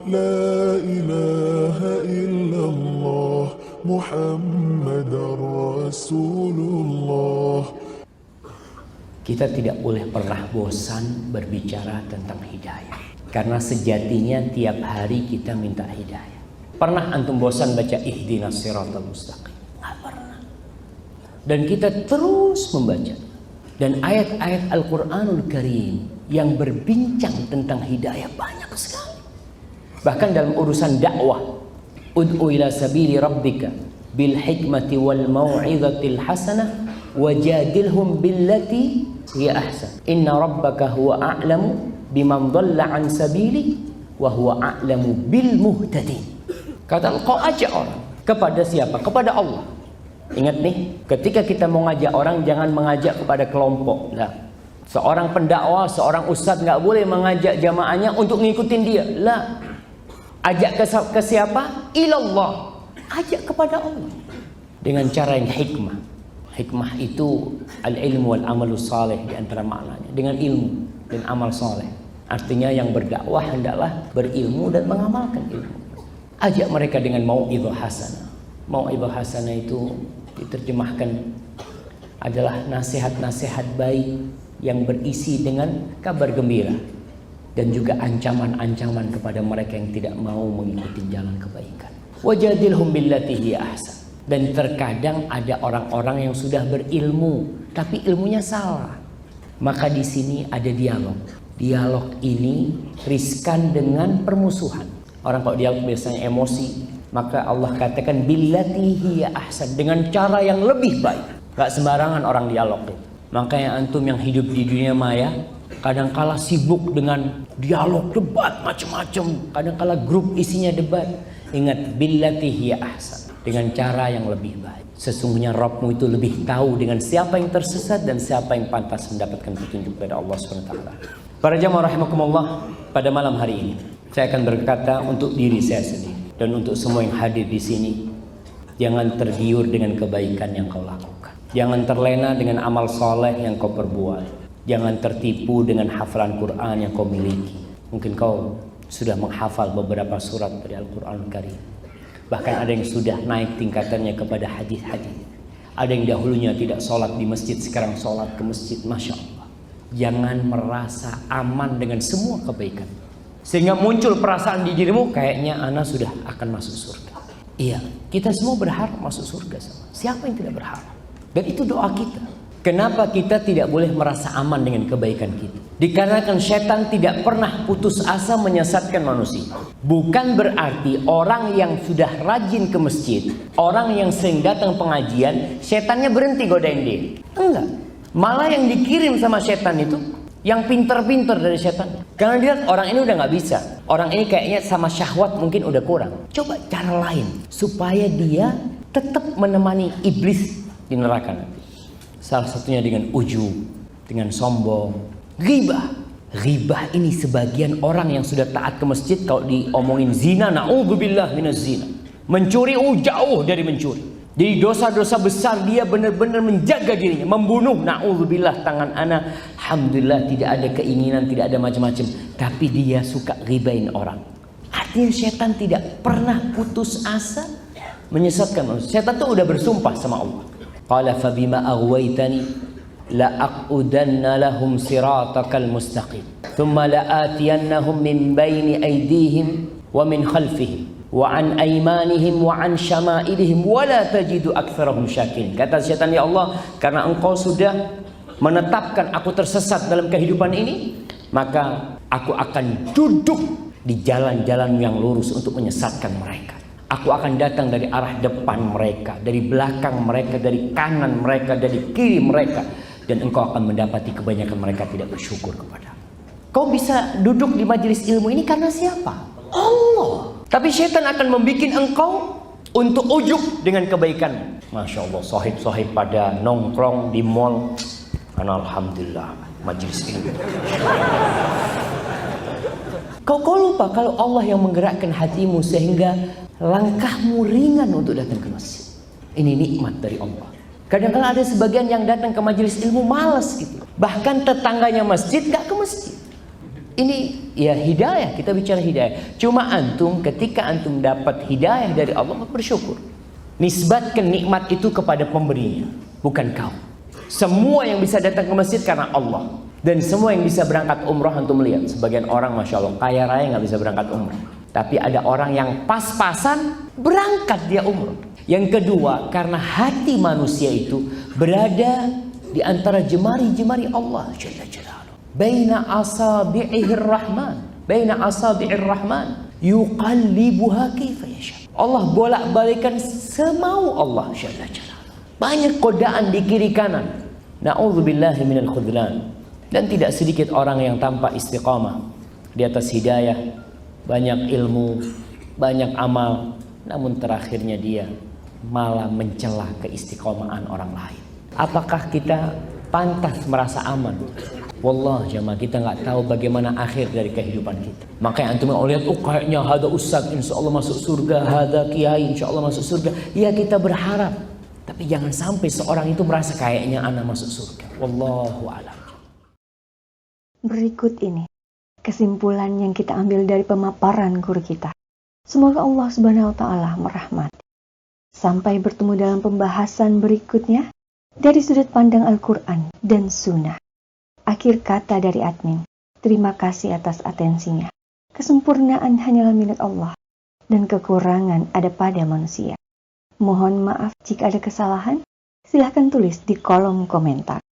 La ilaha illallah Muhammadar Rasulullah. Kita tidak boleh pernah bosan berbicara tentang hidayah, karena sejatinya tiap hari kita minta hidayah. Pernah antum bosan baca ihdinas siratal mustaqim? Nggak pernah. Dan kita terus membaca. Dan ayat-ayat Al-Quranul Karim yang berbincang tentang hidayah banyak sekali. Bahkan dalam urusan dakwah, ud'u ila sabili rabbika bil hikmati wal mau'izatil hasanah wajadilhum billati hiya ahsan inna rabbaka huwa a'lamu biman dhalla an sabili wa huwa a'lamu bil muhtadin. Kata engkau ajak orang kepada siapa? Kepada Allah. Ingat nih, ketika kita mau ngajak orang, jangan mengajak kepada kelompok. Lah, seorang pendakwah, seorang ustadz nggak boleh mengajak jamaahnya untuk ngikutin dia. Lah, ajak ke siapa? Ilallah. Ajak kepada Allah dengan cara yang hikmah. Hikmah itu al-ilmu wal amalu saleh, di antara maknanya dengan ilmu dan amal saleh. Artinya yang berdakwah hendaklah berilmu dan mengamalkan ilmu. Ajak mereka dengan mau'izah hasanah. Mau'izah hasanah itu diterjemahkan adalah nasihat-nasihat baik yang berisi dengan kabar gembira dan juga ancaman-ancaman kepada mereka yang tidak mau mengikuti jalan kebaikan. Wajadilhum billati hiya ahsan. Dan terkadang ada orang-orang yang sudah berilmu tapi ilmunya salah. Maka di sini ada dialog. Dialog ini riskan dengan permusuhan. Orang kalau dialog biasanya emosi, maka Allah katakan billati hiya ahsan, dengan cara yang lebih baik. Gak sembarangan orang dialog. Makanya antum yang hidup di dunia maya kadangkala sibuk dengan dialog, debat macam-macam. Kadangkala grup isinya debat. Ingat, billati hiya ahsan, dengan cara yang lebih baik. Sesungguhnya Rabbmu itu lebih tahu dengan siapa yang tersesat dan siapa yang pantas mendapatkan petunjuk dari Allah SWT. Para jamaah rahimakumullah, pada malam hari ini saya akan berkata untuk diri saya sendiri dan untuk semua yang hadir di sini, jangan tergiur dengan kebaikan yang kau lakukan. Jangan terlena dengan amal soleh yang kau perbuat. Jangan tertipu dengan hafalan Quran yang kau miliki. Mungkin kau sudah menghafal beberapa surat dari Al-Quran Karim. Bahkan ada yang sudah naik tingkatannya kepada hadis-hadis. Ada yang dahulunya tidak sholat di masjid, sekarang sholat ke masjid. Masya Allah. Jangan merasa aman dengan semua kebaikan, sehingga muncul perasaan di dirimu kayaknya ana sudah akan masuk surga. Iya, kita semua berharap masuk surga sama. Siapa yang tidak berharap? Dan itu doa kita. Kenapa kita tidak boleh merasa aman dengan kebaikan kita? Dikarenakan setan tidak pernah putus asa menyesatkan manusia. Bukan berarti orang yang sudah rajin ke masjid, orang yang sering datang pengajian, setannya berhenti godain dia. Enggak. Malah yang dikirim sama setan itu yang pinter-pinter dari setan. Karena dia orang ini udah nggak bisa. Orang ini kayaknya sama syahwat mungkin udah kurang. Coba cara lain supaya dia tetap menemani iblis di neraka nanti. Salah satunya dengan ujub, dengan sombong, ghibah. Ghibah ini sebagian orang yang sudah taat ke masjid kalau diomongin zina, na'udzubillah minaz zina. Mencuri, jauh dari mencuri. Jadi dosa-dosa besar dia benar-benar menjaga dirinya. Membunuh, na'udzubillah, tangan ana. Alhamdulillah tidak ada keinginan, tidak ada macam-macam. Tapi dia suka ghibain orang. Artinya setan tidak pernah putus asa menyesatkan manusia. Setan tuh udah bersumpah sama Allah. Qala fabima aghwaytani la aqudanna lahum siratakal mustaqim. Thumma la'atiyannahum min baini aydihim wa min khalfihim wa an aymanihim wa an syama'ilihim wa la tajidu aktsarahum syakirin. Kata setan, ya Allah, karena engkau sudah menetapkan aku tersesat dalam kehidupan ini, maka aku akan duduk di jalan-jalan yang lurus untuk menyesatkan mereka. Aku akan datang dari arah depan mereka, dari belakang mereka, dari kanan mereka, dari kiri mereka, dan engkau akan mendapati kebanyakan mereka tidak bersyukur kepada. Kau bisa duduk di majelis ilmu ini karena siapa? Allah. Tapi syaitan akan membuat engkau untuk ujub dengan kebaikan. Masya Allah, sahib-sahib pada nongkrong di mall. Alhamdulillah, majelis ilmu. Kau lupa kalau Allah yang menggerakkan hatimu sehingga langkahmu ringan untuk datang ke masjid. Ini nikmat dari Allah. Kadang-kadang ada sebagian yang datang ke majelis ilmu malas gitu. Bahkan tetangganya masjid gak ke masjid. Ini ya hidayah, kita bicara hidayah. Cuma antum ketika antum dapat hidayah dari Allah, bersyukur. Nisbatkan nikmat itu kepada pemberinya, bukan kau. Semua yang bisa datang ke masjid karena Allah. Dan semua yang bisa berangkat umrah, antum melihat sebagian orang Masya Allah kaya raya nggak bisa berangkat umrah. Tapi ada orang yang pas-pasan berangkat dia umrah. Yang kedua, karena hati manusia itu berada di antara jemari-jemari Allah Jalla Jalaluhu. Baina asabi'ihir rahman, baina asabi'ir rahman, yuqallibuha kaifa yasha. Allah bolak-balikan semau Allah Jalla Jalaluhu. Banyak godaan di kiri kanan. Na'udzubillahi minal khudlan. Dan tidak sedikit orang yang tanpa istiqamah di atas hidayah, banyak ilmu, banyak amal, namun terakhirnya dia malah mencela keistiqomahan orang lain. Apakah kita pantas merasa aman? Wallah jamaah, kita nggak tahu bagaimana akhir dari kehidupan kita. Makanya antum lihat, oh kayaknya hada ustaz insya Allah masuk surga, hada kiai insya Allah masuk surga. Ya kita berharap, tapi jangan sampai seorang itu merasa kayaknya anak masuk surga. Wallahu a'lam. Berikut ini kesimpulan yang kita ambil dari pemaparan guru kita. Semoga Allah Subhanahu wa Ta'ala merahmati. Sampai bertemu dalam pembahasan berikutnya dari sudut pandang Al-Quran dan Sunnah. Akhir kata dari admin, terima kasih atas atensinya. Kesempurnaan hanyalah milik Allah dan kekurangan ada pada manusia. Mohon maaf jika ada kesalahan, silahkan tulis di kolom komentar.